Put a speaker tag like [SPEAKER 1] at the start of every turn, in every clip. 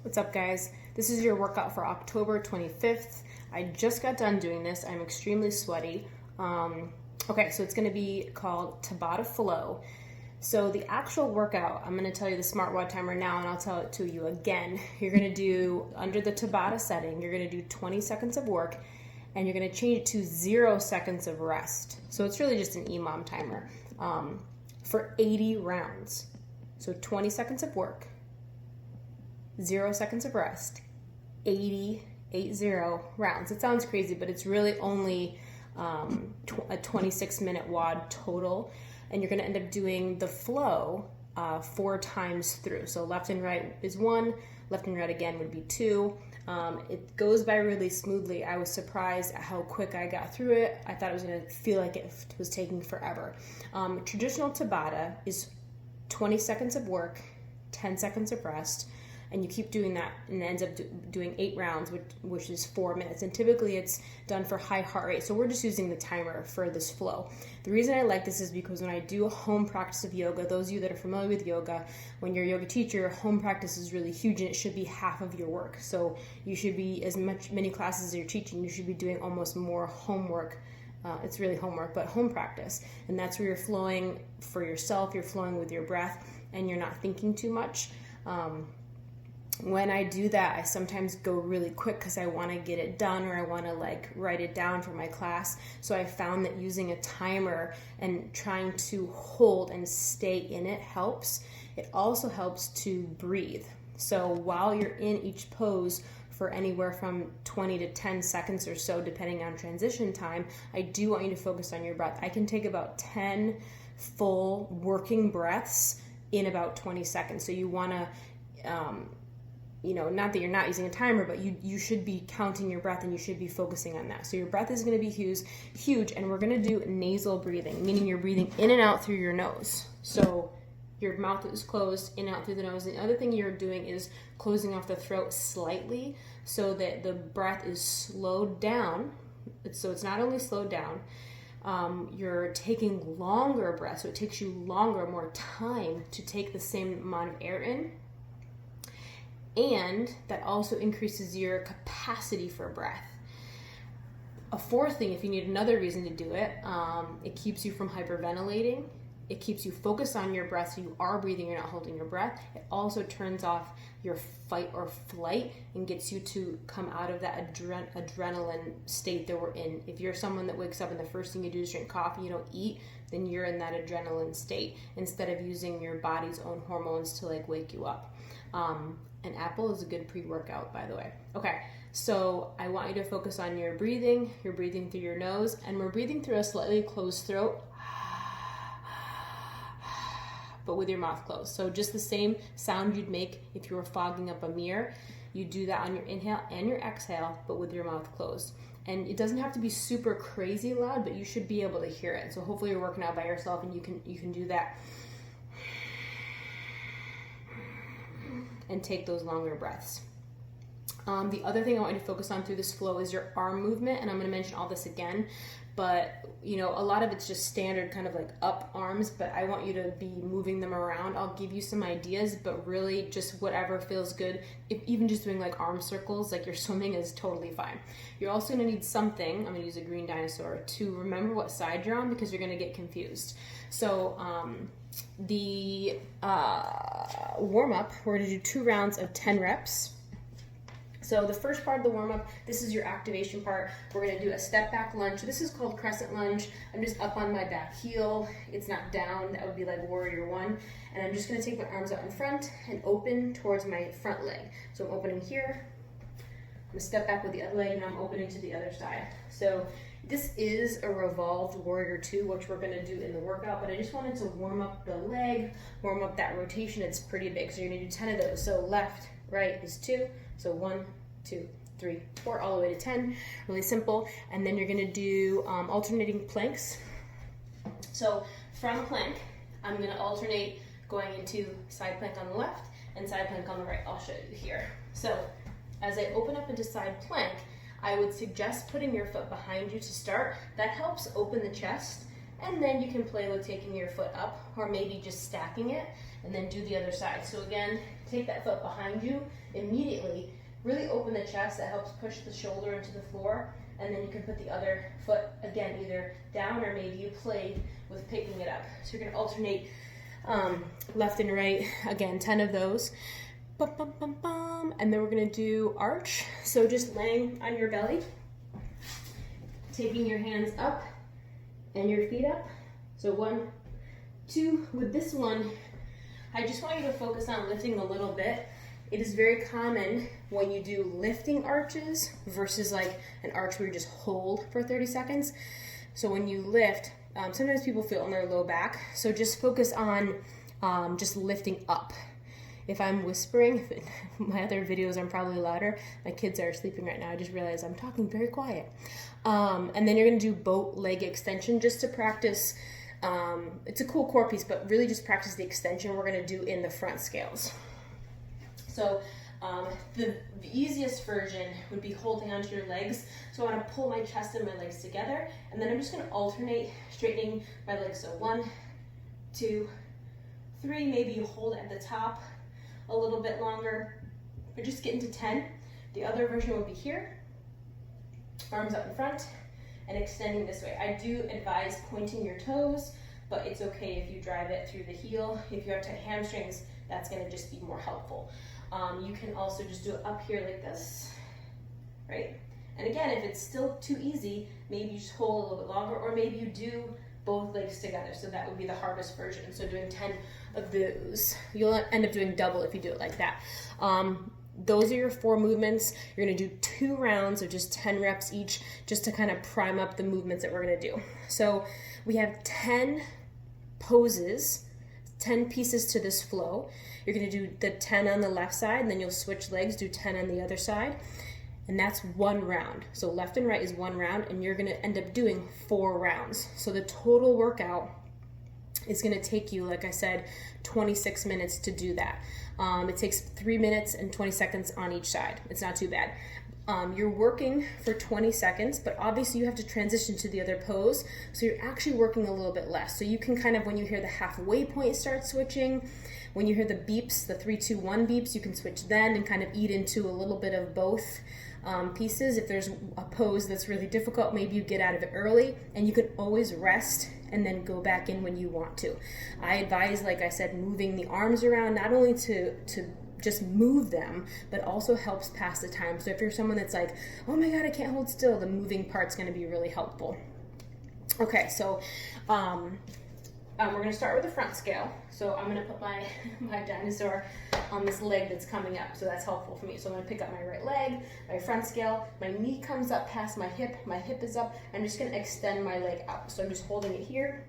[SPEAKER 1] What's up, guys? This is your workout for October 25th. I just got done doing this. I'm extremely sweaty. Okay, so it's going to be called Tabata Flow. So the actual workout, I'm going to tell you the smart watt timer now, and I'll tell it to you again. You're going to do, under the Tabata setting, you're going to do 20 seconds of work, and you're going to change it to 0 seconds of rest. So it's really just an EMOM timer for 80 rounds. So 20 seconds of work, 0 seconds of rest, 80 rounds. It sounds crazy, but it's really only a 26-minute WOD total, and you're going to end up doing the flow 4 times through. So left and right is 1, left and right again would be 2. It goes by really smoothly. I was surprised at how quick I got through it. I thought it was going to feel like it was taking forever. Traditional Tabata is 20 seconds of work, 10 seconds of rest, and you keep doing that, and it ends up doing 8 rounds, which is 4 minutes. And typically it's done for high heart rate. So we're just using the timer for this flow. The reason I like this is because when I do a home practice of yoga, those of you that are familiar with yoga, when you're a yoga teacher, home practice is really huge, and it should be half of your work. So you should be, many classes as you're teaching, you should be doing almost more homework. It's really homework, but home practice. And that's where you're flowing for yourself, you're flowing with your breath, and you're not thinking too much. When I do that, I sometimes go really quick because I want to get it done, or I want to write it down for my class. So I found that using a timer and trying to hold and stay in it helps. It also helps to breathe. So while you're in each pose for anywhere from 20 to 10 seconds or so, depending on transition time, I do want you to focus on your breath. I can take about 10 full working breaths in about 20 seconds. So you want to, not that you're not using a timer, but you should be counting your breath, and you should be focusing on that. So your breath is going to be huge, and we're going to do nasal breathing, meaning you're breathing in and out through your nose. So your mouth is closed, in and out through the nose. And the other thing you're doing is closing off the throat slightly so that the breath is slowed down. So it's not only slowed down, you're taking longer breaths, so it takes you more time to take the same amount of air in. And that also increases your capacity for breath. A fourth thing, if you need another reason to do it, it keeps you from hyperventilating. It keeps you focused on your breath, so you are breathing, you're not holding your breath. It also turns off your fight or flight and gets you to come out of that adrenaline state that we're in. If you're someone that wakes up and the first thing you do is drink coffee, you don't eat, then you're in that adrenaline state instead of using your body's own hormones to wake you up. An apple is a good pre-workout, by the way. Okay, so I want you to focus on your breathing. You're breathing through your nose, and we're breathing through a slightly closed throat, but with your mouth closed. So just the same sound you'd make if you were fogging up a mirror. You do that on your inhale and your exhale, but with your mouth closed. And it doesn't have to be super crazy loud, but you should be able to hear it. So hopefully you're working out by yourself, and you can do that. And take those longer breaths. The other thing I want you to focus on through this flow is your arm movement, and I'm going to mention all this again, but a lot of it's just standard kind of up arms, but I want you to be moving them around. I'll give you some ideas, but really just whatever feels good. Even just doing arm circles like you're swimming is totally fine. You're also going to need something, I'm going to use a green dinosaur, to remember what side you're on, because you're going to get confused. So the warm-up, we're going to do 2 rounds of 10 reps. So the first part of the warm-up, this is your activation part. We're going to do a step back lunge. This is called crescent lunge. I'm just up on my back heel. It's not down. That would be like warrior 1. And I'm just going to take my arms out in front and open towards my front leg. So I'm opening here. I'm going to step back with the other leg, and I'm opening to the other side. So this is a revolved warrior 2, which we're going to do in the workout, but I just wanted to warm up the leg, warm up that rotation. It's pretty big, so you're going to do 10 of those. So left, right is 2. So 1, 2, 3, 4, all the way to 10. Really simple. And then you're going to do alternating planks. So from plank, I'm going to alternate going into side plank on the left and side plank on the right. I'll show you here. So as I open up into side plank, I would suggest putting your foot behind you to start. That helps open the chest And then you can play with taking your foot up or maybe just stacking it and then do the other side. So again, take that foot behind you immediately, really open the chest. That helps push the shoulder into the floor. And then you can put the other foot, again, either down or maybe you play with picking it up. So you're gonna alternate left and right, again, 10 of those. Bum, bum, bum, bum. And then we're gonna do arch. So just laying on your belly, taking your hands up and your feet up. So 1, 2, with this one, I just want you to focus on lifting a little bit. It is very common when you do lifting arches versus like an arch where you just hold for 30 seconds. So when you lift, sometimes people feel in their low back. So just focus on just lifting up. If I'm whispering, my other videos I'm probably louder. My kids are sleeping right now. I just realized I'm talking very quiet. And then you're gonna do boat leg extension just to practice. It's a cool core piece, but really just practice the extension we're gonna do in the front scales. So the easiest version would be holding onto your legs. So I want to pull my chest and my legs together, and then I'm just going to alternate straightening my legs. So 1, 2, 3. Maybe you hold at the top a little bit longer, or just get into 10. The other version would be here, arms up in front, and extending this way. I do advise pointing your toes, but it's okay if you drive it through the heel. If you have tight hamstrings, that's going to just be more helpful. You can also just do it up here like this, right? And again, if it's still too easy, maybe you just hold a little bit longer, or maybe you do both legs together. So that would be the hardest version. So doing 10 of those. You'll end up doing double if you do it like that. Those are your 4 movements. You're gonna do 2 rounds of just 10 reps each, just to kind of prime up the movements that we're gonna do. So we have 10 poses, 10 pieces to this flow. You're gonna do the 10 on the left side, and then you'll switch legs, do 10 on the other side, and that's 1 round. So left and right is 1 round, and you're gonna end up doing 4 rounds. So the total workout is gonna take you, like I said, 26 minutes to do that. It takes 3 minutes and 20 seconds on each side. It's not too bad. You're working for 20 seconds, but obviously you have to transition to the other pose, so you're actually working a little bit less. So you can kind of, when you hear the halfway point, start switching. When you hear the beeps, the 3, 2, 1 beeps, you can switch then and kind of eat into a little bit of both pieces. If there's a pose that's really difficult, maybe you get out of it early, and you can always rest and then go back in when you want to. I advise, like I said, moving the arms around, not only to just move them, but also helps pass the time. So if you're someone that's like, oh my God, I can't hold still, the moving part's gonna be really helpful. Okay, so we're gonna start with the front scale. So I'm gonna put my dinosaur on this leg that's coming up, so that's helpful for me. So I'm gonna pick up my right leg, my front scale, my knee comes up past my hip is up. I'm just gonna extend my leg out. So I'm just holding it here,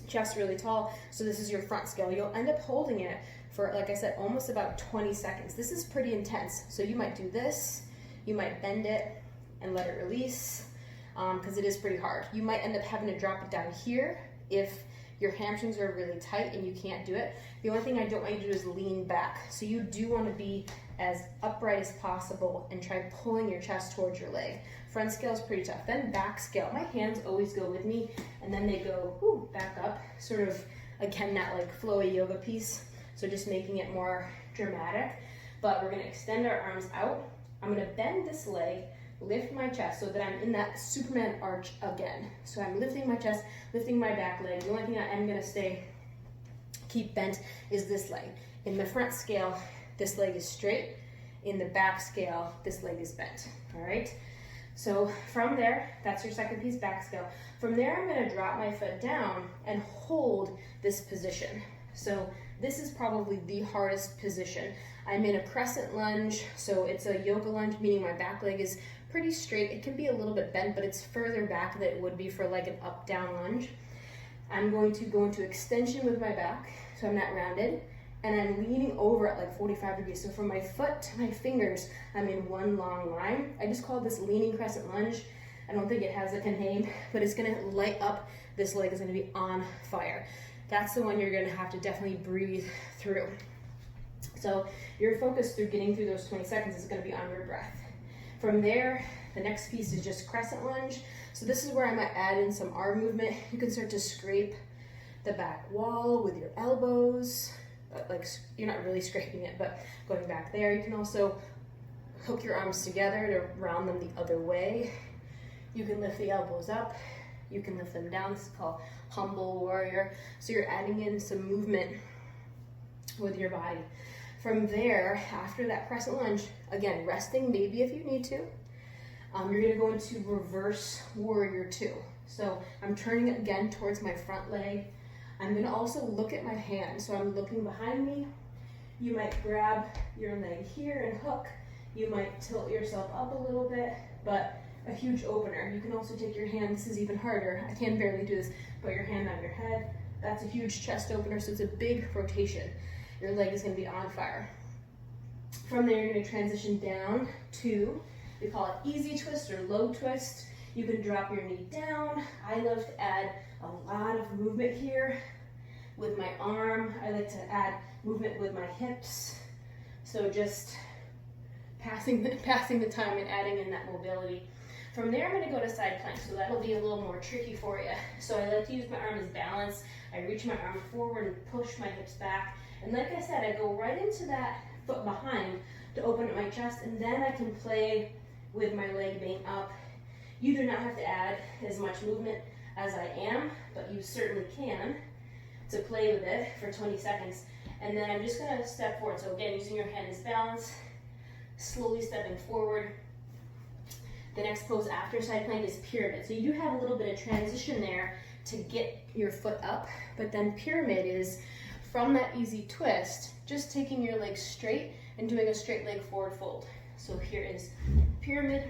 [SPEAKER 1] chest really tall. So this is your front scale. You'll end up holding it for, like I said, almost about 20 seconds. This is pretty intense. So you might do this, you might bend it and let it release, because it is pretty hard. You might end up having to drop it down here if your hamstrings are really tight and you can't do it. The only thing I don't want you to do is lean back. So you do want to be as upright as possible and try pulling your chest towards your leg. Front scale is pretty tough. Then back scale. My hands always go with me, and then they go back up, sort of, again, that like flowy yoga piece. So just making it more dramatic. But we're gonna extend our arms out. I'm gonna bend this leg, lift my chest so that I'm in that Superman arch again. So I'm lifting my chest, lifting my back leg. The only thing I am gonna keep bent is this leg. In the front scale, this leg is straight. In the back scale, this leg is bent, all right? So from there, that's your second piece, back scale. From there, I'm gonna drop my foot down and hold this position. So this is probably the hardest position. I'm in a crescent lunge, so it's a yoga lunge, meaning my back leg is pretty straight. It can be a little bit bent, but it's further back than it would be for like an up-down lunge. I'm going to go into extension with my back, so I'm not rounded, and I'm leaning over at like 45 degrees. So from my foot to my fingers, I'm in one long line. I just call this leaning crescent lunge. I don't think it has like a name, but it's gonna light up. This leg is gonna be on fire. That's the one you're gonna have to definitely breathe through. So your focus through getting through those 20 seconds is gonna be on your breath. From there, the next piece is just crescent lunge. So this is where I might add in some arm movement. You can start to scrape the back wall with your elbows. Like, you're not really scraping it, but going back there. You can also hook your arms together to round them the other way. You can lift the elbows up. You can lift them down. This is called humble warrior. So you're adding in some movement with your body. From there, after that crescent lunge, again, resting maybe if you need to, you're gonna go into reverse warrior two. So I'm turning again towards my front leg. I'm gonna also look at my hand. So I'm looking behind me. You might grab your leg here and hook. You might tilt yourself up a little bit, but a huge opener. You can also take your hand, this is even harder. I can barely do this, but your hand on your head. That's a huge chest opener, so it's a big rotation. Your leg is gonna be on fire. From there, you're gonna transition down to, we call it easy twist or low twist. You can drop your knee down. I love to add a lot of movement here with my arm. I like to add movement with my hips. So just passing the time and adding in that mobility. From there, I'm gonna go to side plank. So that'll be a little more tricky for you. So I like to use my arm as balance. I reach my arm forward and push my hips back. And like I said, I go right into that foot behind to open up my chest, and then I can play with my leg being up. You do not have to add as much movement as I am, but you certainly can to play with it for 20 seconds. And then I'm just gonna step forward. So again, using your hand as balance, slowly stepping forward. The next pose after side plank is pyramid. So you do have a little bit of transition there to get your foot up, but then pyramid is from that easy twist, just taking your leg straight and doing a straight leg forward fold. So here is pyramid.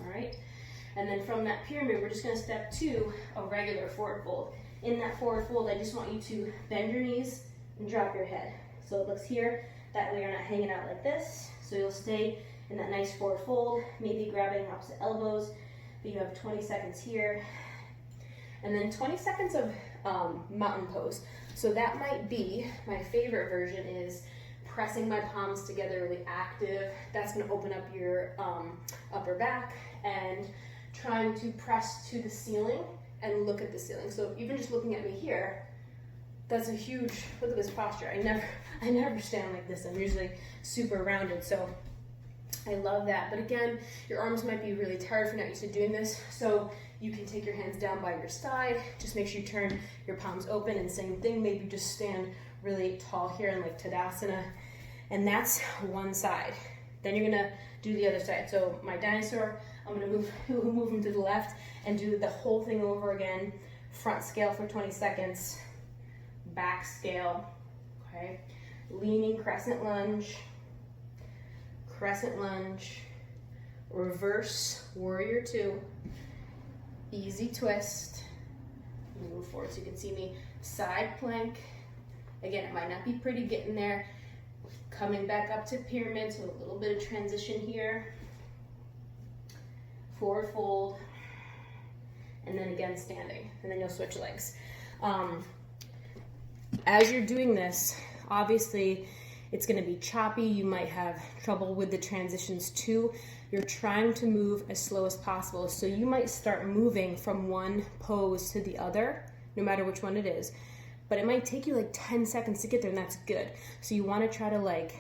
[SPEAKER 1] All right, and then from that pyramid, we're just gonna step to a regular forward fold. In that forward fold, I just want you to bend your knees and drop your head. So it looks here, that way you're not hanging out like this. So you'll stay in that nice forward fold, maybe grabbing opposite elbows, but you have 20 seconds here. And then 20 seconds of mountain pose. So that might be, my favorite version is pressing my palms together, really active. That's gonna open up your upper back, and trying to press to the ceiling and look at the ceiling. So even just looking at me here, that's a huge, look at this posture. I never stand like this. I'm usually super rounded, so I love that. But again, your arms might be really tired if you're not used to doing this. So you can take your hands down by your side. Just make sure you turn your palms open, and same thing, maybe just stand really tall here in like Tadasana. And that's one side. Then you're gonna do the other side. So my dinosaur, I'm gonna move him to the left and do the whole thing over again. Front scale for 20 seconds, back scale, okay? Leaning crescent lunge, reverse warrior two, easy twist. Move forward so you can see me. Side plank. Again, it might not be pretty getting there. Coming back up to pyramid, so a little bit of transition here. Forward fold, and then again standing, and then you'll switch legs. As you're doing this, obviously it's gonna be choppy. You might have trouble with the transitions too. You're trying to move as slow as possible. So you might start moving from one pose to the other, no matter which one it is. But it might take you like 10 seconds to get there, and that's good. So you wanna try to like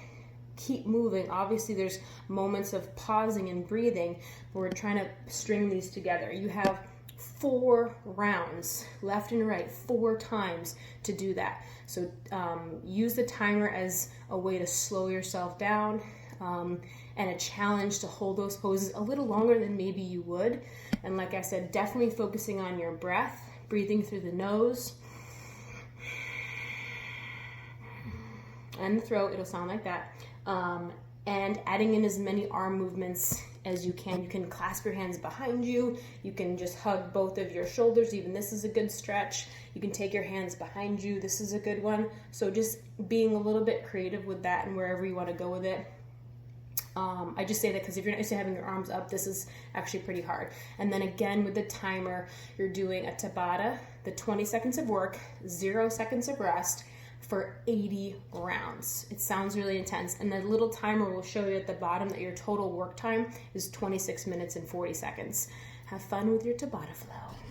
[SPEAKER 1] keep moving. Obviously there's moments of pausing and breathing, but we're trying to string these together. You have 4 rounds, left and right, 4 times to do that. So use the timer as a way to slow yourself down, and a challenge to hold those poses a little longer than maybe you would. And like I said, definitely focusing on your breath, breathing through the nose and the throat, it'll sound like that. And adding in as many arm movements as you can. You can clasp your hands behind you. You can just hug both of your shoulders. Even this is a good stretch. You can take your hands behind you. This is a good one. So just being a little bit creative with that and wherever you want to go with it. I just say that because if you're not used to having your arms up, this is actually pretty hard. And then again with the timer, you're doing a Tabata, the 20 seconds of work, 0 seconds of rest, for 80 rounds. It sounds really intense, and the little timer will show you at the bottom that your total work time is 26 minutes and 40 seconds. Have fun with your Tabata flow.